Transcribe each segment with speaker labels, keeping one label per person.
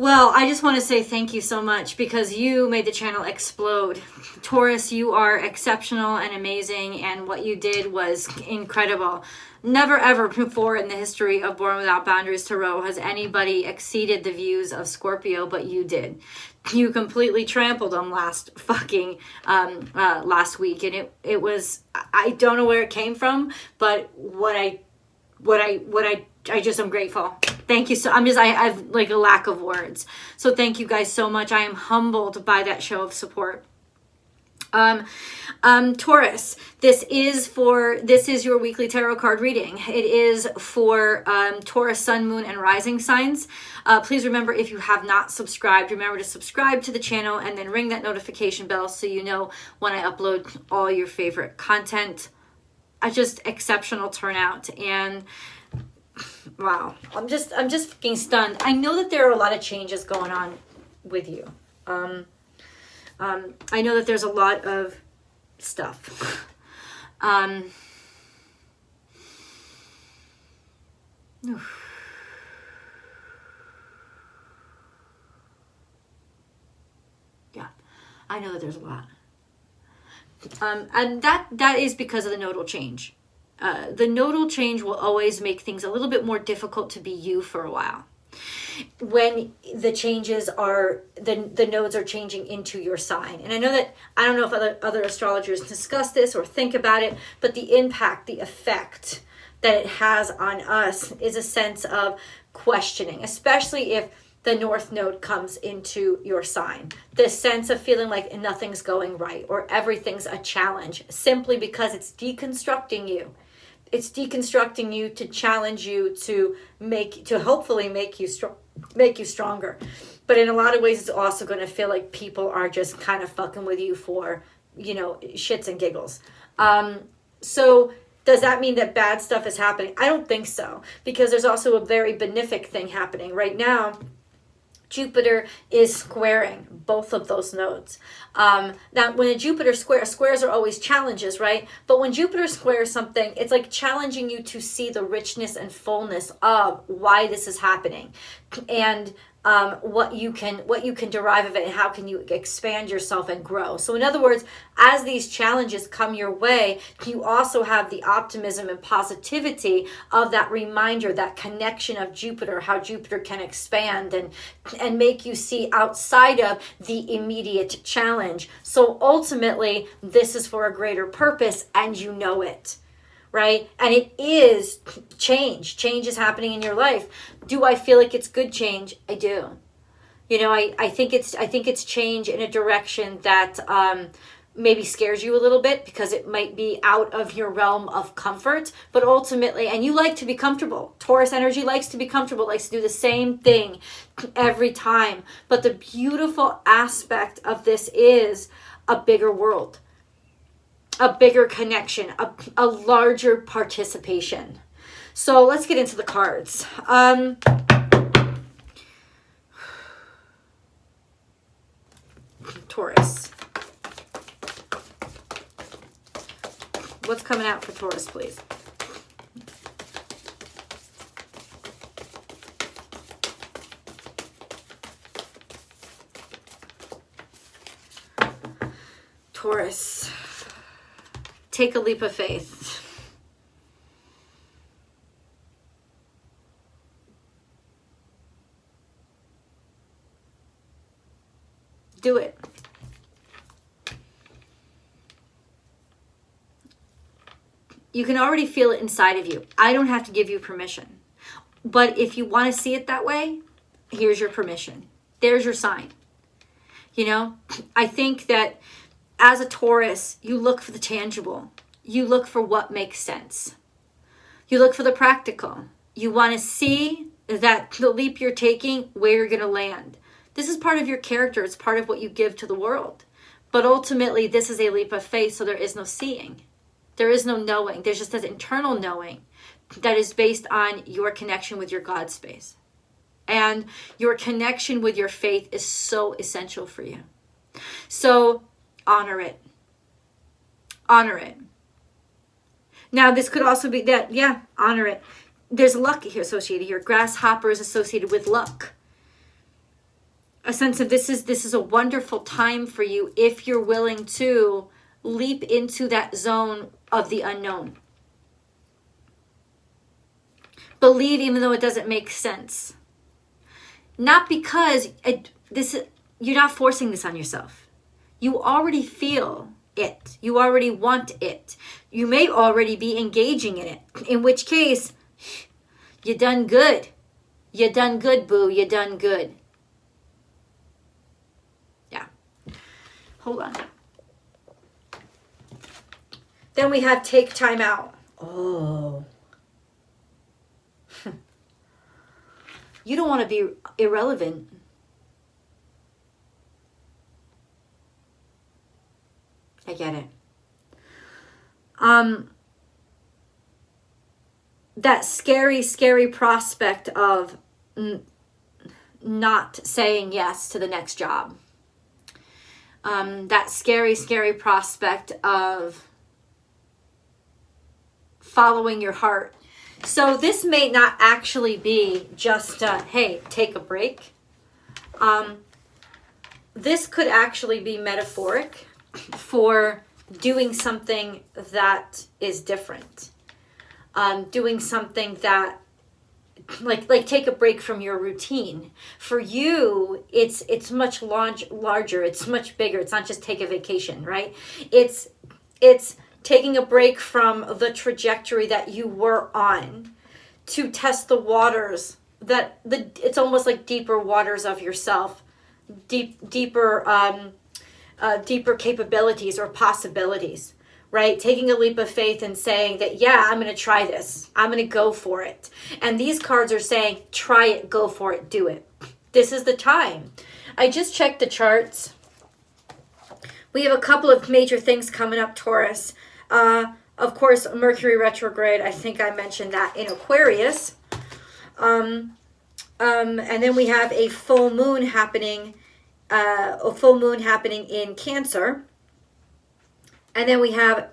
Speaker 1: Well, I just want to say thank you so much because you made the channel explode. Taurus, you are exceptional and amazing, and what you did was incredible. Never ever before in the history of Born Without Boundaries Tarot has anybody exceeded the views of Scorpio, but you did. You completely trampled them last week, and it was, I don't know where it came from, but I just am grateful. Thank you. So I have like a lack of words. So thank you guys so much. I am humbled by that show of support. Taurus, this is your weekly tarot card reading. It is for Taurus, Sun, Moon, and Rising signs. Please remember, if you have not subscribed, remember to subscribe to the channel and then ring that notification bell so you know when I upload all your favorite content. Just exceptional turnout, and wow, I'm just fucking stunned. I know that there are a lot of changes going on with you. I know that there's a lot of stuff. Yeah, I know that there's a lot. And that is because of the nodal change. The nodal change will always make things a little bit more difficult to be you for a while. When the changes are, the nodes are changing into your sign. And I know that, I don't know if other astrologers discuss this or think about it, but the impact, the effect that it has on us is a sense of questioning, especially if the North Node comes into your sign. This sense of feeling like nothing's going right or everything's a challenge simply because it's deconstructing you. It's deconstructing you to challenge you to hopefully make you stronger. But in a lot of ways, it's also going to feel like people are just kind of fucking with you for, shits and giggles. So does that mean that bad stuff is happening? I don't think so, because there's also a very benefic thing happening right now. Jupiter is squaring both of those nodes. Now, when a Jupiter squares are always challenges, right? But when Jupiter squares something, it's like challenging you to see the richness and fullness of why this is happening, and what you can derive of it, and how can you expand yourself and grow. So in other words, as these challenges come your way, you also have the optimism and positivity of that reminder, that connection of Jupiter, how Jupiter can expand and make you see outside of the immediate challenge. So ultimately, this is for a greater purpose, and you know it. Right? And it is change. Change is happening in your life. Do I feel like it's good change? I do. I think it's change in a direction that maybe scares you a little bit, because it might be out of your realm of comfort. But ultimately, and you like to be comfortable. Taurus energy likes to be comfortable, likes to do the same thing every time. But the beautiful aspect of this is a bigger world, a bigger connection, a larger participation. So let's get into the cards. Taurus. What's coming out for Taurus, please? Taurus. Take a leap of faith. Do it. You can already feel it inside of you. I don't have to give you permission. But if you want to see it that way, here's your permission. There's your sign. I think that as a Taurus, you look for the tangible. You look for what makes sense. You look for the practical. You want to see that the leap you're taking, where you're going to land. This is part of your character. It's part of what you give to the world. But ultimately, this is a leap of faith, so there is no seeing. There is no knowing. There's just this internal knowing that is based on your connection with your God space. And your connection with your faith is so essential for you. So honor it. Honor it. Now, this could also be that, honor it. There's luck here associated here. Grasshopper is associated with luck. A sense of this is a wonderful time for you if you're willing to leap into that zone of the unknown. Believe even though it doesn't make sense. Not because you're not forcing this on yourself. You already feel it. You already want it. You may already be engaging in it. In which case, you done good. You done good, boo. You done good. Yeah. Hold on. Then we have take time out. Oh. You don't want to be irrelevant. I get it. That scary, scary prospect of not saying yes to the next job. That scary, scary prospect of following your heart. So this may not actually be just, hey, take a break. This could actually be metaphoric for doing something that is different. Doing something that, like take a break from your routine. For you, it's much larger. It's much bigger. It's not just take a vacation, right? It's taking a break from the trajectory that you were on to test the waters, it's almost like deeper waters of yourself, deeper capabilities or possibilities, right? Taking a leap of faith and saying that, yeah, I'm going to try this. I'm going to go for it. And these cards are saying, try it, go for it, do it. This is the time. I just checked the charts. We have a couple of major things coming up, Taurus. Of course, Mercury retrograde, I think I mentioned that in Aquarius. And then we have a full moon happening in Cancer. And then we have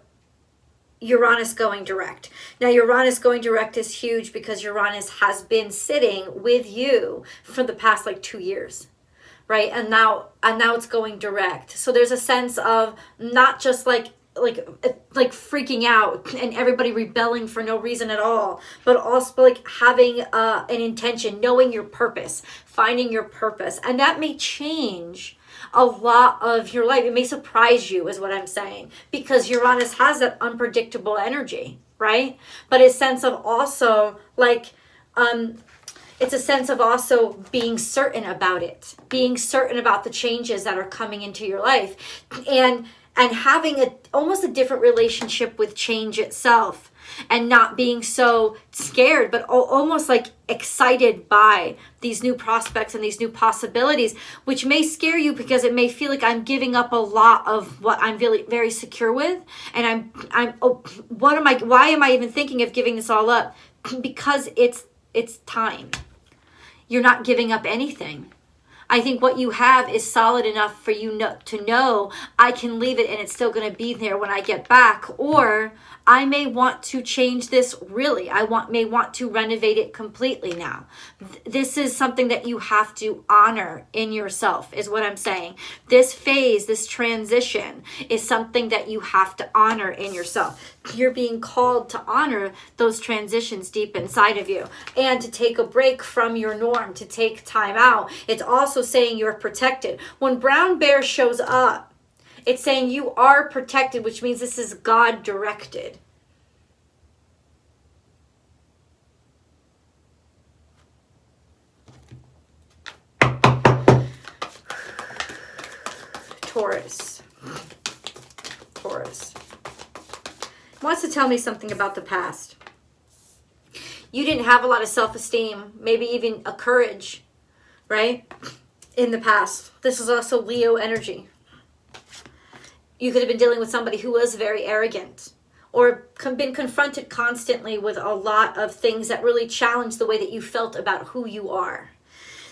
Speaker 1: Uranus going direct. Now, Uranus going direct is huge because Uranus has been sitting with you for the past 2 years. Right? And now it's going direct. So there's a sense of not just like freaking out and everybody rebelling for no reason at all, but also having an intention, knowing your purpose, finding your purpose. And that may change a lot of your life. It may surprise you, is what I'm saying, because Uranus has that unpredictable energy, right? But a sense of also it's a sense of also being certain about it, being certain about the changes that are coming into your life, and having almost a different relationship with change itself, and not being so scared, but almost excited by these new prospects and these new possibilities, which may scare you because it may feel like I'm giving up a lot of what I'm very, very secure with. And why am I even thinking of giving this all up? Because it's time. You're not giving up anything. I think what you have is solid enough for you to know I can leave it and it's still going to be there when I get back. Or I may want to change this really. May want to renovate it completely now. This is something that you have to honor in yourself, is what I'm saying. This phase, this transition is something that you have to honor in yourself. You're being called to honor those transitions deep inside of you and to take a break from your norm, to take time out. It's also saying you're protected. When Brown Bear shows up, it's saying you are protected, which means this is God directed. Taurus wants to tell me something about the past. You didn't have a lot of self-esteem, maybe even a courage, right? In the past. This is also Leo energy. You could have been dealing with somebody who was very arrogant, or been confronted constantly with a lot of things that really challenged the way that you felt about who you are.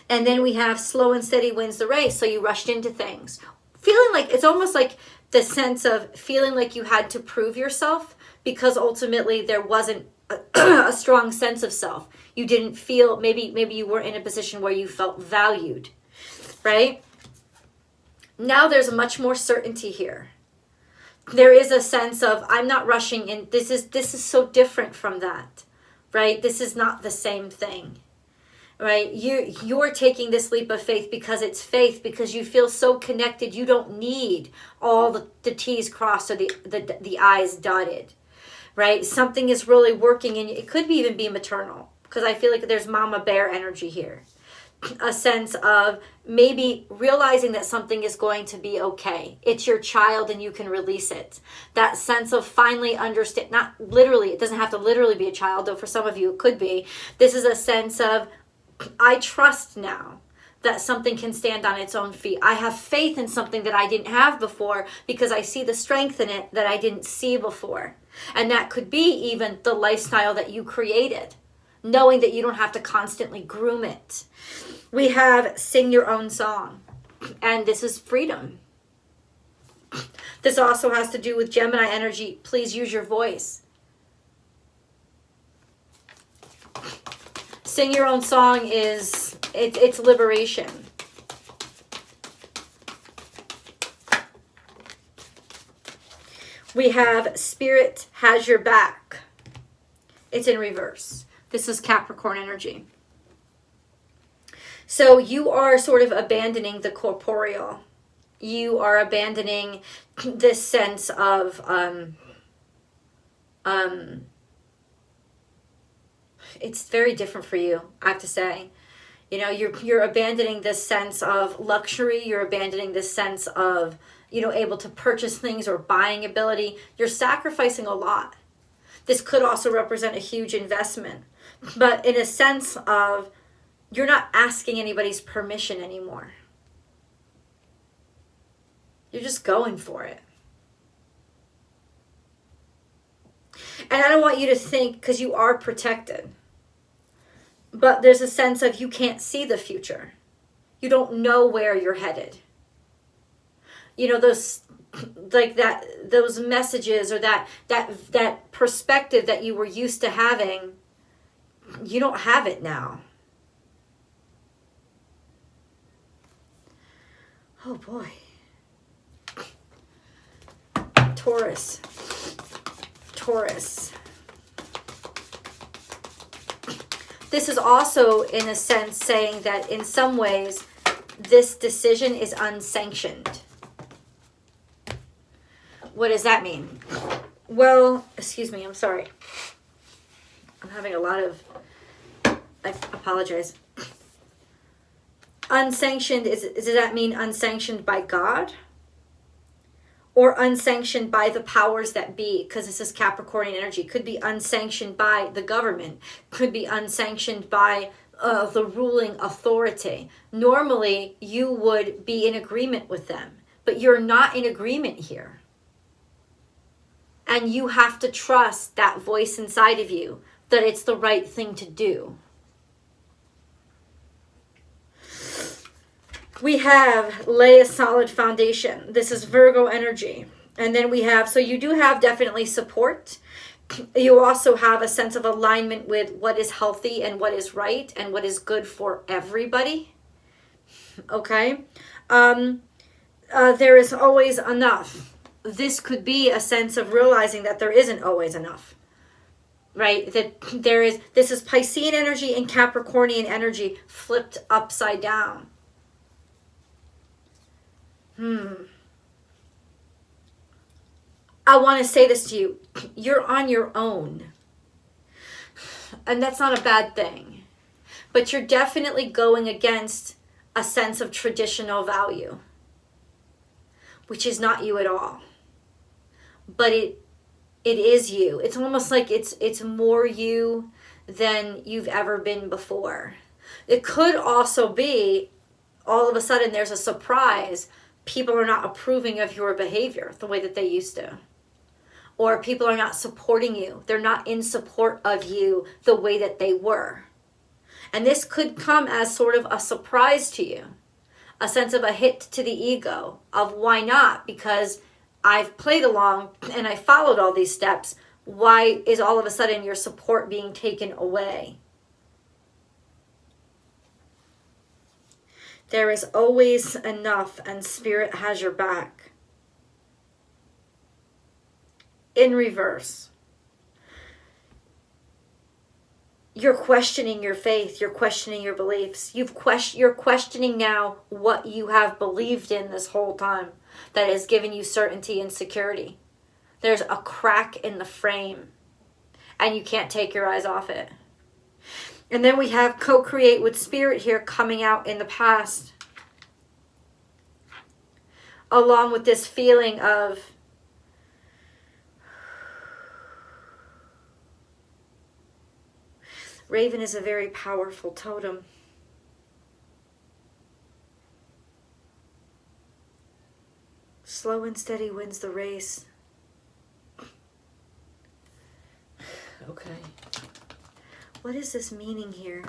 Speaker 1: And then we have slow and steady wins the race. So you rushed into things. Feeling like, it's almost like the sense of feeling like you had to prove yourself because ultimately there wasn't a strong sense of self. You didn't feel, maybe you weren't in a position where you felt valued. right? Now there's much more certainty here. There is a sense of, I'm not rushing in. This is so different from that, right? This is not the same thing, right? You're taking this leap of faith because it's faith, because you feel so connected. You don't need all the T's crossed or the I's dotted, right? Something is really working, and it could even be maternal, because I feel like there's mama bear energy here. A sense of maybe realizing that something is going to be okay. It's your child and you can release it. That sense of finally understand, not literally, it doesn't have to literally be a child, though for some of you it could be. This is a sense of, I trust now that something can stand on its own feet. I have faith in something that I didn't have before, because I see the strength in it that I didn't see before. And that could be even the lifestyle that you created, knowing that you don't have to constantly groom it. We have sing your own song, and this is freedom. This also has to do with Gemini energy. Please use your voice. Sing your own song is, it's liberation. We have spirit has your back. It's in reverse. This is Capricorn energy. So you are sort of abandoning the corporeal. You are abandoning this sense of it's very different for you, I have to say. You know, you're abandoning this sense of luxury. You're abandoning this sense of, you know, able to purchase things or buying ability. You're sacrificing a lot. This could also represent a huge investment, but in a sense of, you're not asking anybody's permission anymore. You're just going for it. And I don't want you to think, because you are protected, but there's a sense of you can't see the future. You don't know where you're headed. You know, those those messages or that perspective that you were used to having, you don't have it now. Oh boy. Taurus. This is also, in a sense, saying that in some ways, this decision is unsanctioned. What does that mean? Well, excuse me, I'm sorry. I'm having a lot of, I apologize. Unsanctioned, does that mean unsanctioned by God? Or unsanctioned by the powers that be? Because this is Capricornian energy. Could be unsanctioned by the government. Could be unsanctioned by the ruling authority. Normally, you would be in agreement with them. But you're not in agreement here. And you have to trust that voice inside of you, that it's the right thing to do. We have lay a solid foundation. This is Virgo energy. And then we have, so you do have definitely support. You also have a sense of alignment with what is healthy and what is right and what is good for everybody. Okay? There is always enough. This could be a sense of realizing that there isn't always enough. Right? That this is Piscean energy and Capricornian energy flipped upside down. I want to say this to you. You're on your own. And that's not a bad thing. But you're definitely going against a sense of traditional value, which is not you at all. But it is you. It's almost like it's more you than you've ever been before. It could also be all of a sudden there's a surprise. People are not approving of your behavior the way that they used to. Or people are not supporting you. They're not in support of you the way that they were. And this could come as sort of a surprise to you. A sense of a hit to the ego of why not? Because I've played along and I followed all these steps. Why is all of a sudden your support being taken away? There is always enough, and Spirit has your back. In reverse, you're questioning your faith. You're questioning your beliefs. You're questioning now what you have believed in this whole time that has given you certainty and security. There's a crack in the frame, and you can't take your eyes off it. And then we have co-create with Spirit here coming out in the past, along with this feeling of Raven is a very powerful totem. Slow and steady wins the race. Okay. What is this meaning here?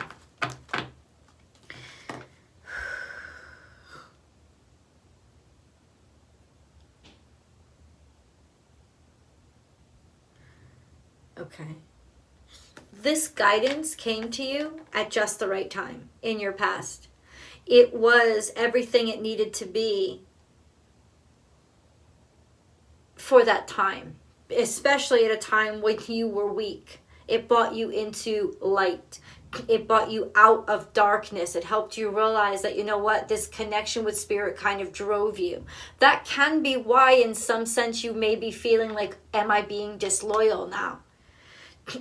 Speaker 1: Okay. This guidance came to you at just the right time in your past. It was everything it needed to be for that time, especially at a time when you were weak. It brought you into light. It brought you out of darkness. It helped you realize that, you know what, this connection with Spirit kind of drove you. That can be why, in some sense, you may be feeling like, am I being disloyal now?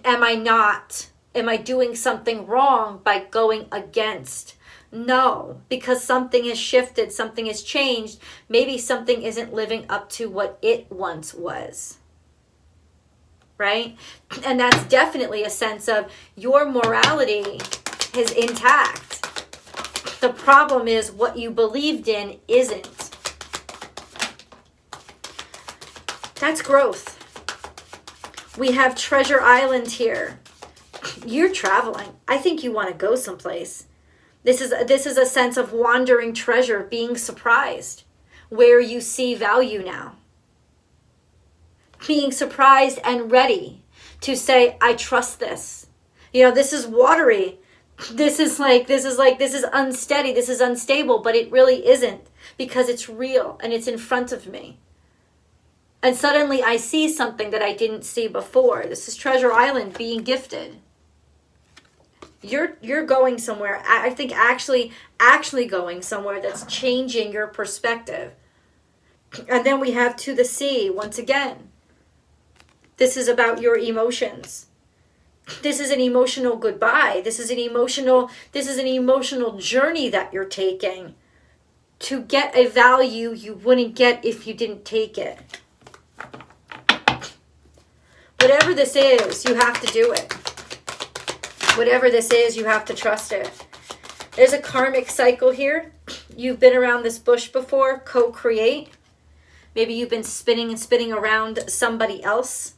Speaker 1: Am I not? Am I doing something wrong by going against? No, because something has shifted, something has changed. Maybe something isn't living up to what it once was. Right? And that's definitely a sense of your morality is intact. The problem is what you believed in isn't. That's growth. We have Treasure Island here. You're traveling. I think you want to go someplace. This is a sense of wandering treasure, being surprised, where you see value now. Being surprised and ready to say, I trust this. You know, this is watery. This is unsteady. This is unstable, but it really isn't, because it's real and it's in front of me. And suddenly I see something that I didn't see before. This is Treasure Island being gifted. You're going somewhere. I think actually going somewhere that's changing your perspective. And then we have To the Sea once again. This is about your emotions. This is an emotional goodbye. This is an emotional journey that you're taking to get a value you wouldn't get if you didn't take it. Whatever this is, you have to do it. Whatever this is, you have to trust it. There's a karmic cycle here. You've been around this bush before. Co-create. Maybe you've been spinning and spinning around somebody else.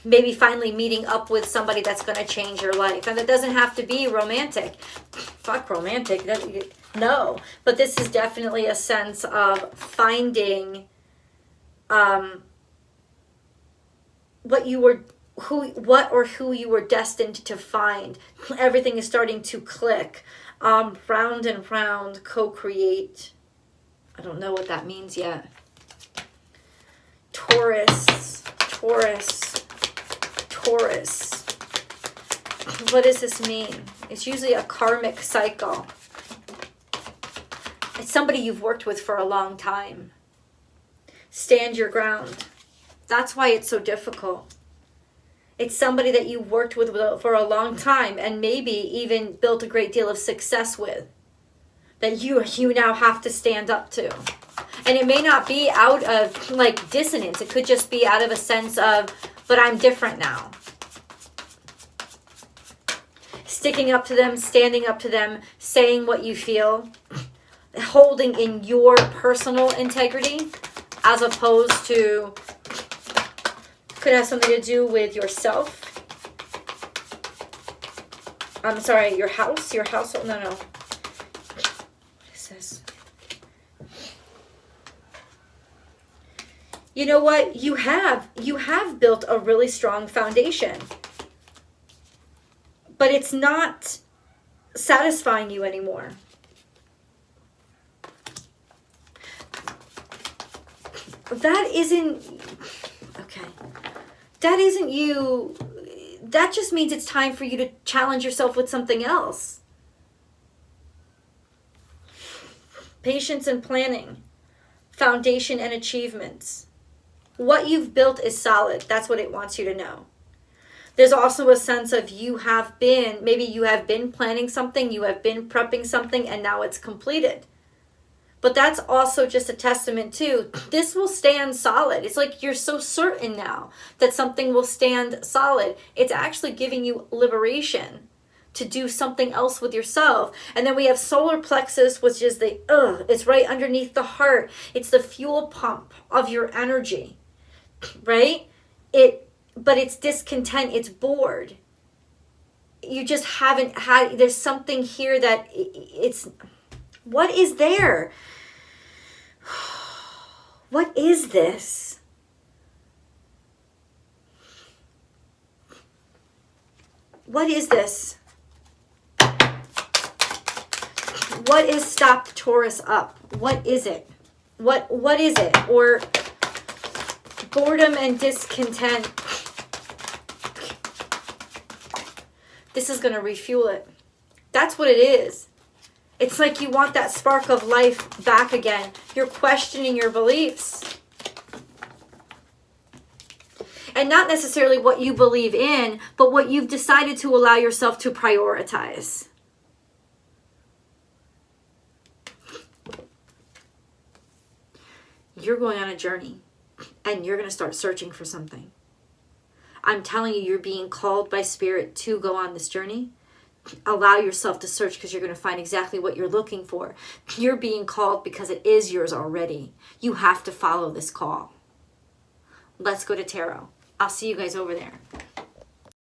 Speaker 1: Maybe finally meeting up with somebody that's going to change your life. And it doesn't have to be romantic. Fuck romantic. No. But this is definitely a sense of finding who you were destined to find. Everything is starting to click. Round and round, co-create. I don't know what that means yet. Taurus. What does this mean? It's usually a karmic cycle. It's somebody you've worked with for a long time. Stand your ground. That's why it's so difficult. It's somebody that you worked with for a long time and maybe even built a great deal of success with, that you now have to stand up to. And it may not be out of like dissonance. It could just be out of a sense of, but I'm different now. Sticking up to them, standing up to them, saying what you feel, holding in your personal integrity, as opposed to, could have something to do with yourself. I'm sorry, your household, no. What is this? You know what? You have built a really strong foundation. But it's not satisfying you anymore. that isn't, okay, that isn't you. That just means it's time for you to challenge yourself with something else. Patience and planning, foundation and achievements. What you've built is solid. That's what it wants you to know. There's also a sense of maybe you have been planning something, you have been prepping something, and now it's completed. But that's also just a testament to, this will stand solid. It's like you're so certain now that something will stand solid. It's actually giving you liberation to do something else with yourself. And then we have solar plexus, which is it's right underneath the heart. It's the fuel pump of your energy, right? But it's discontent, it's bored. You just haven't had, there's something here that what is there? What is this? What is this? What is stop Taurus up? What is it? What is it? Or boredom and discontent. This is going to refuel it. That's what it is. It's like you want that spark of life back again. You're questioning your beliefs. And not necessarily what you believe in, but what you've decided to allow yourself to prioritize. You're going on a journey, and you're going to start searching for something. I'm telling you, you're being called by Spirit to go on this journey. Allow yourself to search, because you're going to find exactly what you're looking for. You're being called because it is yours already. You have to follow this call. Let's go to tarot. I'll see you guys over there.